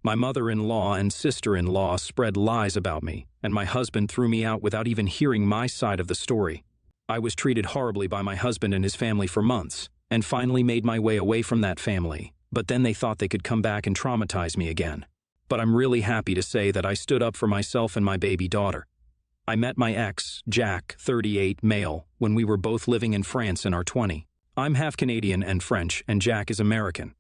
My mother-in-law and sister-in-law spread lies about me, and my husband threw me out without even hearing my side of the story. I was treated horribly by my husband and his family for months, and finally made my way away from that family, but then they thought they could come back and traumatize me again. But I'm really happy to say that I stood up for myself and my baby daughter. I met my ex, Jack, 38, male, when we were both living in France in our 20s. I'm half Canadian and French, and Jack is American.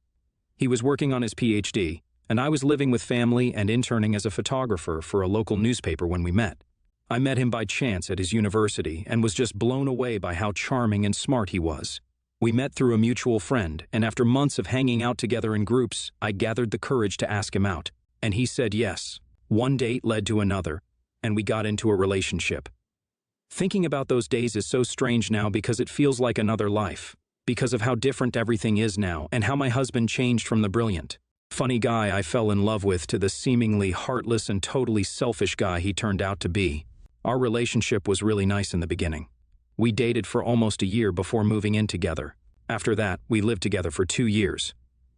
He was working on his PhD, and I was living with family and interning as a photographer for a local newspaper when we met. I met him by chance at his university and was just blown away by how charming and smart he was. We met through a mutual friend, and after months of hanging out together in groups, I gathered the courage to ask him out, and he said yes. One date led to another, and we got into a relationship. Thinking about those days is so strange now because it feels like another life, because of how different everything is now and how my husband changed from the brilliant, funny guy I fell in love with to the seemingly heartless and totally selfish guy he turned out to be. Our relationship was really nice in the beginning. We dated for almost a year before moving in together. After that, we lived together for 2 years.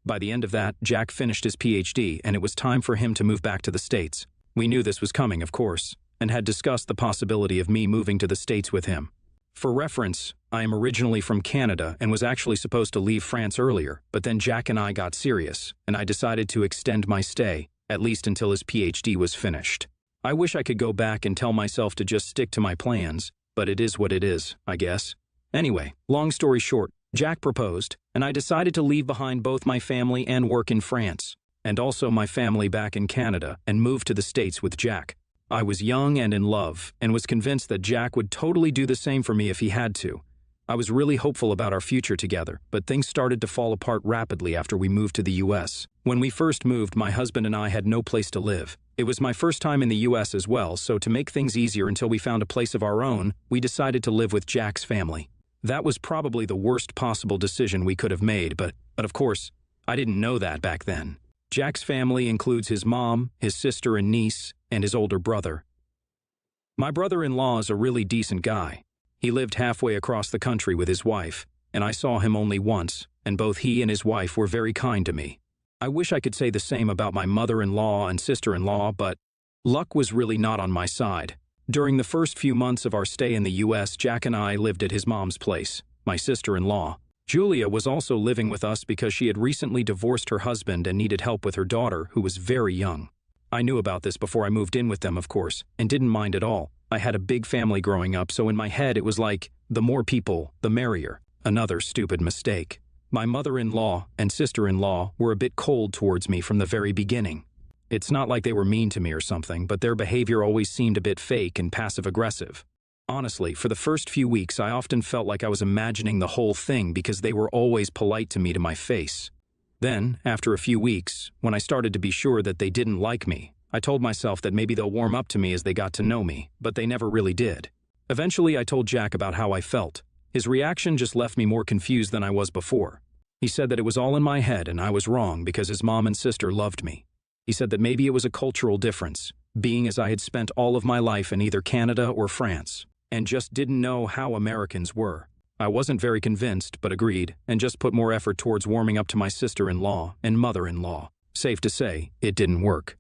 By the end of that, Jack finished his PhD and it was time for him to move back to the States. We knew this was coming, of course, and had discussed the possibility of me moving to the States with him. For reference, I am originally from Canada and was actually supposed to leave France earlier, but then Jack and I got serious, and I decided to extend my stay, at least until his PhD was finished. I wish I could go back and tell myself to just stick to my plans, but it is what it is, I guess. Anyway, long story short, Jack proposed, and I decided to leave behind both my family and work in France, and also my family back in Canada, and move to the States with Jack. I was young and in love, and was convinced that Jack would totally do the same for me if he had to. I was really hopeful about our future together, but things started to fall apart rapidly after we moved to the US. When we first moved, my husband and I had no place to live. It was my first time in the US as well, so to make things easier until we found a place of our own, we decided to live with Jack's family. That was probably the worst possible decision we could have made, but of course, I didn't know that back then. Jack's family includes his mom, his sister and niece, and his older brother. My brother-in-law is a really decent guy. He lived halfway across the country with his wife, and I saw him only once, and both he and his wife were very kind to me. I wish I could say the same about my mother-in-law and sister-in-law, but luck was really not on my side. During the first few months of our stay in the US, Jack and I lived at his mom's place, my sister-in-law. Julia was also living with us because she had recently divorced her husband and needed help with her daughter, who was very young. I knew about this before I moved in with them, of course, and didn't mind at all. I had a big family growing up, so in my head it was like, the more people, the merrier. Another stupid mistake. My mother-in-law and sister-in-law were a bit cold towards me from the very beginning. It's not like they were mean to me or something, but their behavior always seemed a bit fake and passive-aggressive. Honestly, for the first few weeks, I often felt like I was imagining the whole thing because they were always polite to me to my face. Then, after a few weeks, when I started to be sure that they didn't like me, I told myself that maybe they'll warm up to me as they got to know me, but they never really did. Eventually, I told Jack about how I felt. His reaction just left me more confused than I was before. He said that it was all in my head and I was wrong because his mom and sister loved me. He said that maybe it was a cultural difference, being as I had spent all of my life in either Canada or France, and just didn't know how Americans were. I wasn't very convinced, but agreed, and just put more effort towards warming up to my sister-in-law and mother-in-law. Safe to say, it didn't work.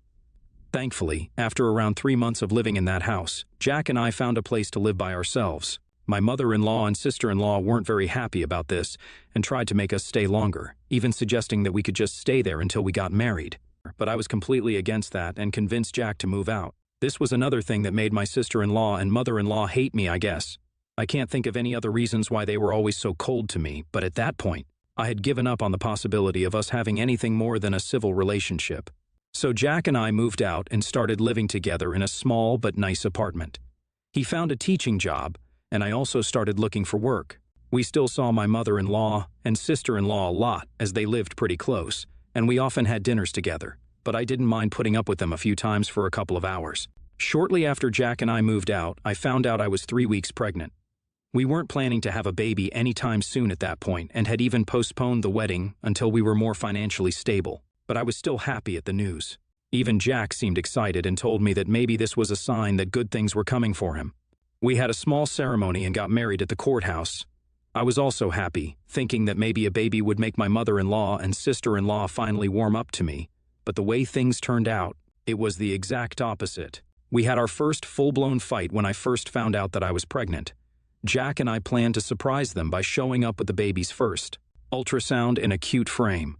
Thankfully, after around 3 months of living in that house, Jack and I found a place to live by ourselves. My mother-in-law and sister-in-law weren't very happy about this and tried to make us stay longer, even suggesting that we could just stay there until we got married. But I was completely against that and convinced Jack to move out. This was another thing that made my sister-in-law and mother-in-law hate me, I guess. I can't think of any other reasons why they were always so cold to me, but at that point, I had given up on the possibility of us having anything more than a civil relationship. So Jack and I moved out and started living together in a small but nice apartment. He found a teaching job, and I also started looking for work. We still saw my mother-in-law and sister-in-law a lot as they lived pretty close, and we often had dinners together, but I didn't mind putting up with them a few times for a couple of hours. Shortly after Jack and I moved out, I found out I was 3 weeks pregnant. We weren't planning to have a baby anytime soon at that point and had even postponed the wedding until we were more financially stable, but I was still happy at the news. Even Jack seemed excited and told me that maybe this was a sign that good things were coming for him. We had a small ceremony and got married at the courthouse. I was also happy, thinking that maybe a baby would make my mother-in-law and sister-in-law finally warm up to me, But the way things turned out, it was the exact opposite. We had our first full-blown fight when I first found out that I was pregnant. Jack and I planned to surprise them by showing up with the babies first. Ultrasound in a cute frame.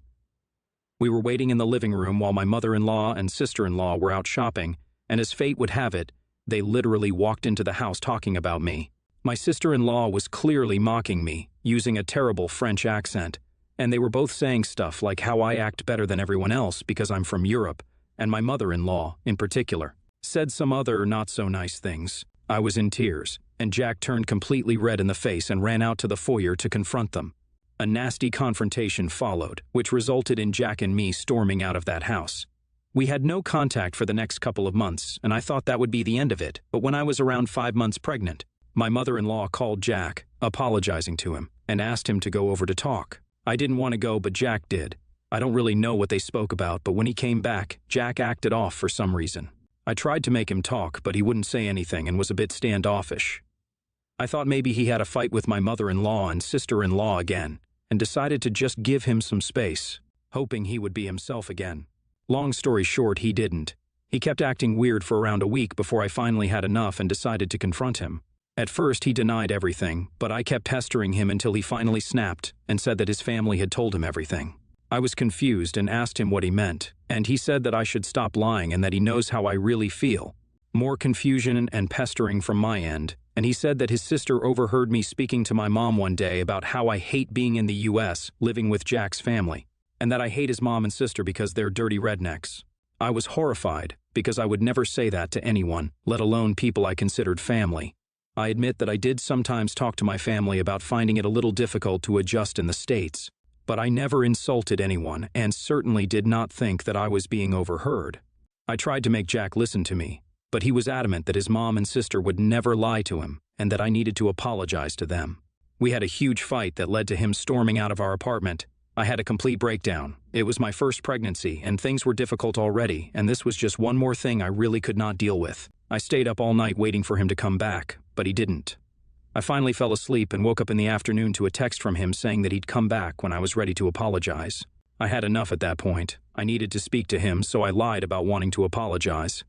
We were waiting in the living room while my mother-in-law and sister-in-law were out shopping, and as fate would have it, they literally walked into the house talking about me. My sister-in-law was clearly mocking me, using a terrible French accent, and they were both saying stuff like how I act better than everyone else because I'm from Europe, and my mother-in-law, in particular, said some other not-so-nice things. I was in tears, and Jack turned completely red in the face and ran out to the foyer to confront them. A nasty confrontation followed, which resulted in Jack and me storming out of that house. We had no contact for the next couple of months, and I thought that would be the end of it, but when I was around 5 months pregnant, my mother-in-law called Jack, apologizing to him, and asked him to go over to talk. I didn't want to go, but Jack did. I don't really know what they spoke about, but when he came back, Jack acted off for some reason. I tried to make him talk, but he wouldn't say anything and was a bit standoffish. I thought maybe he had a fight with my mother-in-law and sister-in-law again, and decided to just give him some space, hoping he would be himself again. Long story short, he didn't. He kept acting weird for around a week before I finally had enough and decided to confront him. At first, he denied everything, but I kept pestering him until he finally snapped and said that his family had told him everything. I was confused and asked him what he meant, and he said that I should stop lying and that he knows how I really feel. More confusion and pestering from my end, and he said that his sister overheard me speaking to my mom one day about how I hate being in the US, living with Jack's family, and that I hate his mom and sister because they're dirty rednecks. I was horrified, because I would never say that to anyone, let alone people I considered family. I admit that I did sometimes talk to my family about finding it a little difficult to adjust in the States, but I never insulted anyone and certainly did not think that I was being overheard. I tried to make Jack listen to me, but he was adamant that his mom and sister would never lie to him and that I needed to apologize to them. We had a huge fight that led to him storming out of our apartment. I had a complete breakdown. It was my first pregnancy, and things were difficult already, and this was just one more thing I really could not deal with. I stayed up all night waiting for him to come back, but he didn't. I finally fell asleep and woke up in the afternoon to a text from him saying that he'd come back when I was ready to apologize. I had enough at that point. I needed to speak to him, so I lied about wanting to apologize.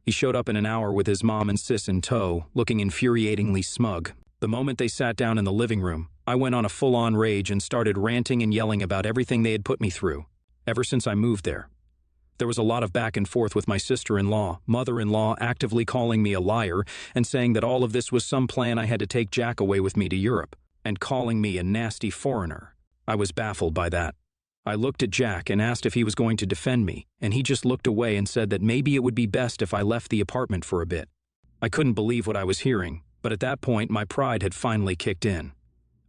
He showed up in an hour with his mom and sis in tow, looking infuriatingly smug. The moment they sat down in the living room, I went on a full-on rage and started ranting and yelling about everything they had put me through, ever since I moved there. There was a lot of back and forth with my sister-in-law, mother-in-law actively calling me a liar and saying that all of this was some plan I had to take Jack away with me to Europe, and calling me a nasty foreigner. I was baffled by that. I looked at Jack and asked if he was going to defend me, and he just looked away and said that maybe it would be best if I left the apartment for a bit. I couldn't believe what I was hearing, but at that point my pride had finally kicked in.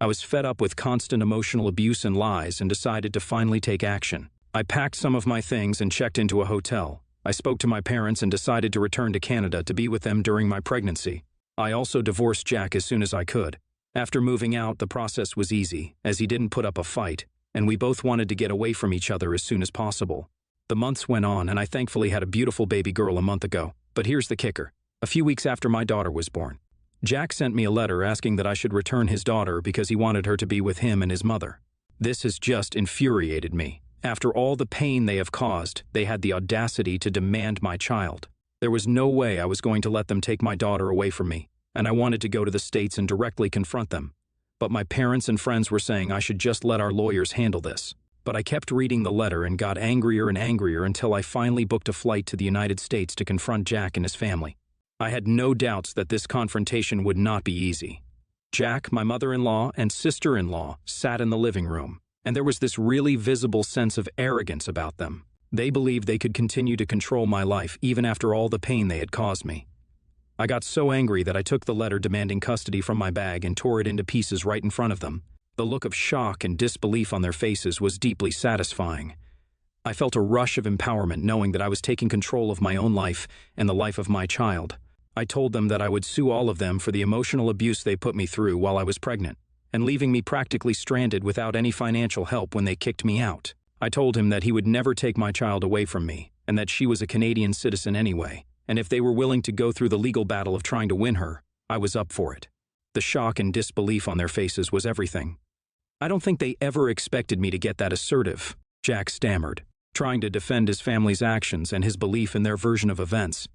I was fed up with constant emotional abuse and lies and decided to finally take action. I packed some of my things and checked into a hotel. I spoke to my parents and decided to return to Canada to be with them during my pregnancy. I also divorced Jack as soon as I could. After moving out, the process was easy, as he didn't put up a fight, and we both wanted to get away from each other as soon as possible. The months went on, and I thankfully had a beautiful baby girl a month ago. But here's the kicker. A few weeks after my daughter was born, Jack sent me a letter asking that I should return his daughter because he wanted her to be with him and his mother. This has just infuriated me. After all the pain they have caused, they had the audacity to demand my child. There was no way I was going to let them take my daughter away from me, and I wanted to go to the States and directly confront them. But my parents and friends were saying I should just let our lawyers handle this. But I kept reading the letter and got angrier and angrier until I finally booked a flight to the United States to confront Jack and his family. I had no doubts that this confrontation would not be easy. Jack, my mother-in-law, and sister-in-law sat in the living room, and there was this really visible sense of arrogance about them. They believed they could continue to control my life even after all the pain they had caused me. I got so angry that I took the letter demanding custody from my bag and tore it into pieces right in front of them. The look of shock and disbelief on their faces was deeply satisfying. I felt a rush of empowerment knowing that I was taking control of my own life and the life of my child. I told them that I would sue all of them for the emotional abuse they put me through while I was pregnant, and leaving me practically stranded without any financial help when they kicked me out. I told him that he would never take my child away from me, and that she was a Canadian citizen anyway, and if they were willing to go through the legal battle of trying to win her, I was up for it. The shock and disbelief on their faces was everything. I don't think they ever expected me to get that assertive, Jack stammered. trying to defend his family's actions and his belief in their version of events.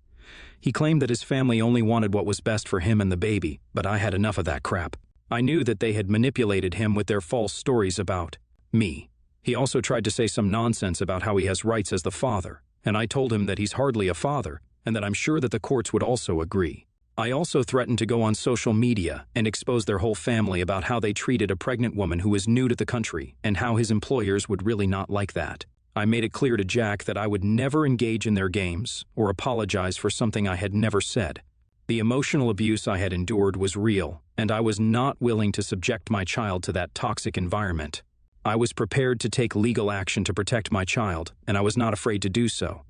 He claimed that his family only wanted what was best for him and the baby, but I had enough of that crap. I knew that they had manipulated him with their false stories about me. He also tried to say some nonsense about how he has rights as the father, and I told him that he's hardly a father, and that I'm sure that the courts would also agree. I also threatened to go on social media and expose their whole family about how they treated a pregnant woman who was new to the country and how his employers would really not like that. I made it clear to Jack that I would never engage in their games or apologize for something I had never said. The emotional abuse I had endured was real, and I was not willing to subject my child to that toxic environment. I was prepared to take legal action to protect my child, and I was not afraid to do so.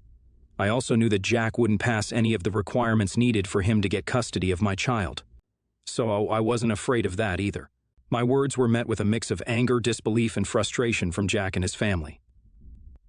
I also knew that Jack wouldn't pass any of the requirements needed for him to get custody of my child. So I wasn't afraid of that either. My words were met with a mix of anger, disbelief, and frustration from Jack and his family.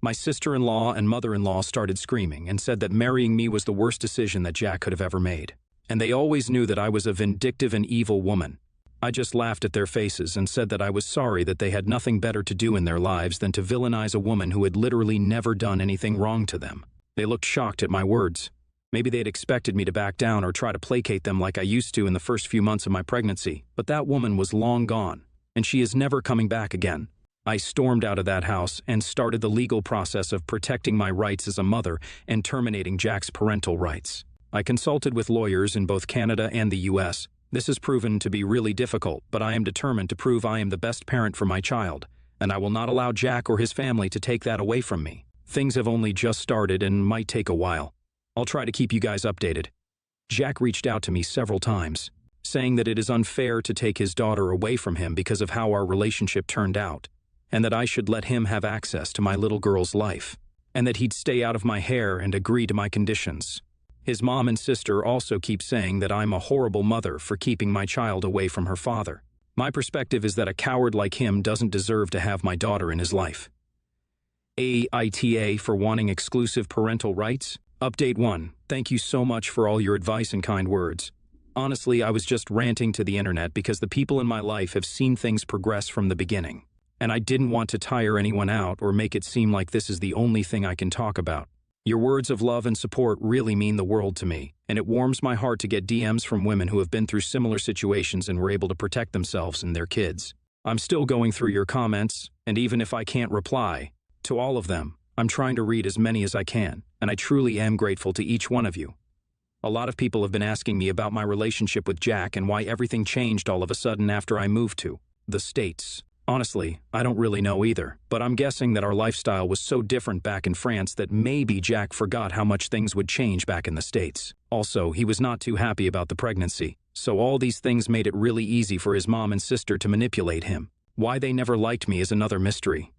My sister-in-law and mother-in-law started screaming and said that marrying me was the worst decision that Jack could have ever made. And they always knew that I was a vindictive and evil woman. I just laughed at their faces and said that I was sorry that they had nothing better to do in their lives than to villainize a woman who had literally never done anything wrong to them. They looked shocked at my words. Maybe they had expected me to back down or try to placate them like I used to in the first few months of my pregnancy, but that woman was long gone, and she is never coming back again. I stormed out of that house and started the legal process of protecting my rights as a mother and terminating Jack's parental rights. I consulted with lawyers in both Canada and the US. This has proven to be really difficult, but I am determined to prove I am the best parent for my child, and I will not allow Jack or his family to take that away from me. Things have only just started and might take a while. I'll try to keep you guys updated. Jack reached out to me several times, saying that it is unfair to take his daughter away from him because of how our relationship turned out, and that I should let him have access to my little girl's life, and that he'd stay out of my hair and agree to my conditions. His mom and sister also keep saying that I'm a horrible mother for keeping my child away from her father. My perspective is that a coward like him doesn't deserve to have my daughter in his life. AITA for wanting exclusive parental rights? Update 1. Thank you so much for all your advice and kind words. Honestly, I was just ranting to the internet because the people in my life have seen things progress from the beginning, and I didn't want to tire anyone out or make it seem like this is the only thing I can talk about. Your words of love and support really mean the world to me, and it warms my heart to get DMs from women who have been through similar situations and were able to protect themselves and their kids. I'm still going through your comments, and even if I can't reply to all of them, I'm trying to read as many as I can, and I truly am grateful to each one of you. A lot of people have been asking me about my relationship with Jack and why everything changed all of a sudden after I moved to the States. Honestly, I don't really know either, but I'm guessing that our lifestyle was so different back in France that maybe Jack forgot how much things would change back in the States. Also, he was not too happy about the pregnancy, so all these things made it really easy for his mom and sister to manipulate him. Why they never liked me is another mystery.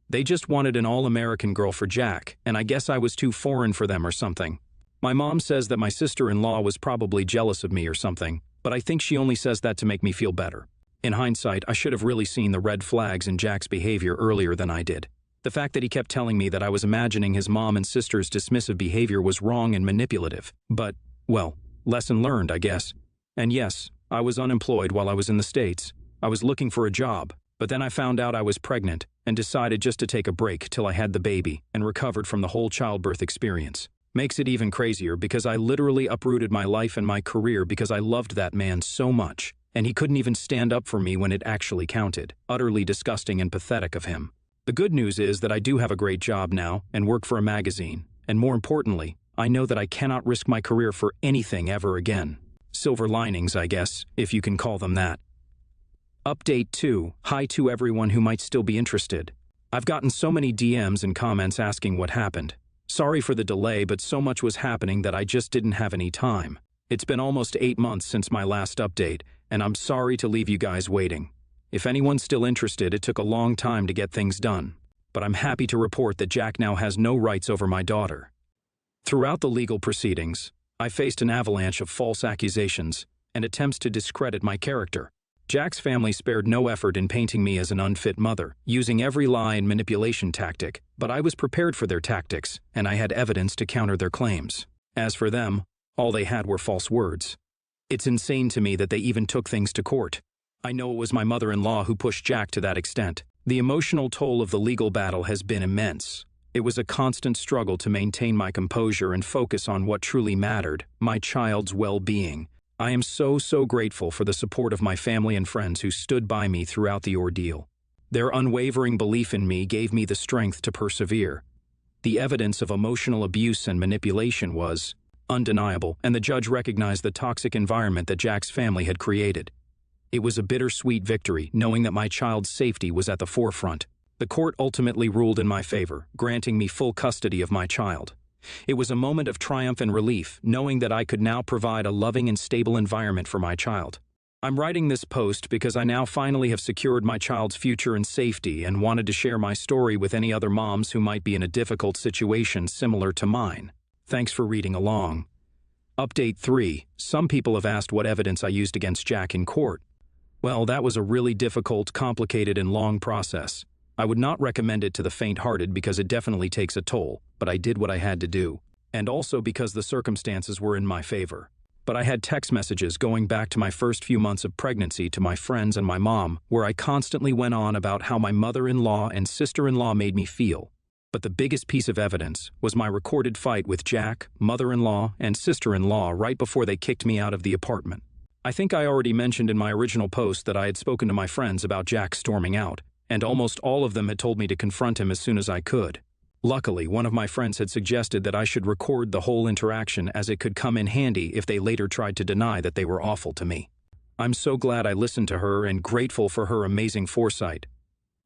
They just wanted an all-American girl for Jack, and I guess I was too foreign for them or something. My mom says that my sister-in-law was probably jealous of me or something, but I think she only says that to make me feel better. In hindsight, I should have really seen the red flags in Jack's behavior earlier than I did. The fact that he kept telling me that I was imagining his mom and sister's dismissive behavior was wrong and manipulative. But, well, lesson learned, I guess. And yes, I was unemployed while I was in the States. I was looking for a job, but then I found out I was pregnant and decided just to take a break till I had the baby and recovered from the whole childbirth experience. Makes it even crazier because I literally uprooted my life and my career because I loved that man so much, and he couldn't even stand up for me when it actually counted. Utterly disgusting and pathetic of him. The good news is that I do have a great job now and work for a magazine, and more importantly, I know that I cannot risk my career for anything ever again. Silver linings, I guess, if you can call them that. Update 2. Hi to everyone who might still be interested. I've gotten so many DMs and comments asking what happened. Sorry for the delay, but so much was happening that I just didn't have any time. It's been almost 8 months since my last update, and I'm sorry to leave you guys waiting. If anyone's still interested, it took a long time to get things done, but I'm happy to report that Jack now has no rights over my daughter. Throughout the legal proceedings, I faced an avalanche of false accusations and attempts to discredit my character. Jack's family spared no effort in painting me as an unfit mother, using every lie and manipulation tactic, but I was prepared for their tactics, and I had evidence to counter their claims. As for them, all they had were false words. It's insane to me that they even took things to court. I know it was my mother-in-law who pushed Jack to that extent. The emotional toll of the legal battle has been immense. It was a constant struggle to maintain my composure and focus on what truly mattered, my child's well-being. I am so grateful for the support of my family and friends who stood by me throughout the ordeal. Their unwavering belief in me gave me the strength to persevere. The evidence of emotional abuse and manipulation was undeniable, and the judge recognized the toxic environment that Jack's family had created. It was a bittersweet victory, knowing that my child's safety was at the forefront. The court ultimately ruled in my favor, granting me full custody of my child. It was a moment of triumph and relief, knowing that I could now provide a loving and stable environment for my child. I'm writing this post because I now finally have secured my child's future and safety and wanted to share my story with any other moms who might be in a difficult situation similar to mine. Thanks for reading along. Update 3. Some people have asked what evidence I used against Jack in court. Well, that was a really difficult, complicated, and long process. I would not recommend it to the faint-hearted because it definitely takes a toll, but I did what I had to do. And also because the circumstances were in my favor. But I had text messages going back to my first few months of pregnancy to my friends and my mom, where I constantly went on about how my mother-in-law and sister-in-law made me feel. But the biggest piece of evidence was my recorded fight with Jack, mother-in-law, and sister-in-law right before they kicked me out of the apartment. I think I already mentioned in my original post that I had spoken to my friends about Jack storming out, and almost all of them had told me to confront him as soon as I could. Luckily, one of my friends had suggested that I should record the whole interaction as it could come in handy if they later tried to deny that they were awful to me. I'm so glad I listened to her and grateful for her amazing foresight.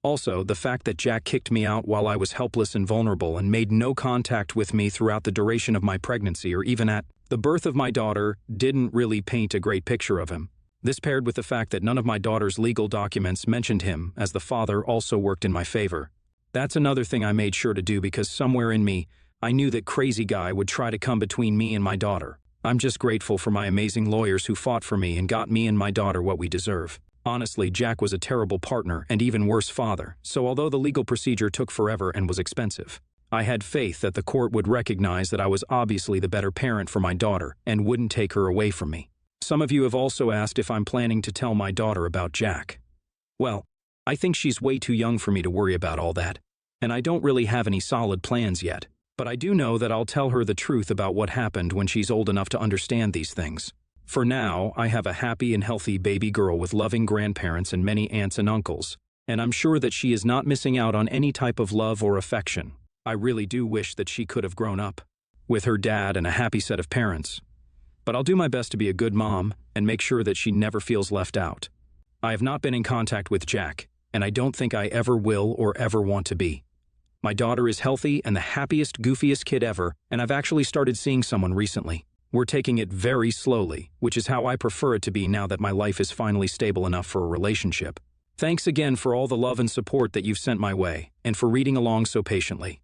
Also, the fact that Jack kicked me out while I was helpless and vulnerable and made no contact with me throughout the duration of my pregnancy or even at the birth of my daughter didn't really paint a great picture of him. This paired with the fact that none of my daughter's legal documents mentioned him as the father also worked in my favor. That's another thing I made sure to do because somewhere in me, I knew that crazy guy would try to come between me and my daughter. I'm just grateful for my amazing lawyers who fought for me and got me and my daughter what we deserve. Honestly, Jack was a terrible partner and even worse father, so although the legal procedure took forever and was expensive, I had faith that the court would recognize that I was obviously the better parent for my daughter and wouldn't take her away from me. Some of you have also asked if I'm planning to tell my daughter about Jack. Well, I think she's way too young for me to worry about all that, and I don't really have any solid plans yet, but I do know that I'll tell her the truth about what happened when she's old enough to understand these things. For now, I have a happy and healthy baby girl with loving grandparents and many aunts and uncles, and I'm sure that she is not missing out on any type of love or affection. I really do wish that she could have grown up with her dad and a happy set of parents. But I'll do my best to be a good mom and make sure that she never feels left out. I have not been in contact with Jack, and I don't think I ever will or ever want to be. My daughter is healthy and the happiest, goofiest kid ever, and I've actually started seeing someone recently. We're taking it very slowly, which is how I prefer it to be now that my life is finally stable enough for a relationship. Thanks again for all the love and support that you've sent my way, and for reading along so patiently.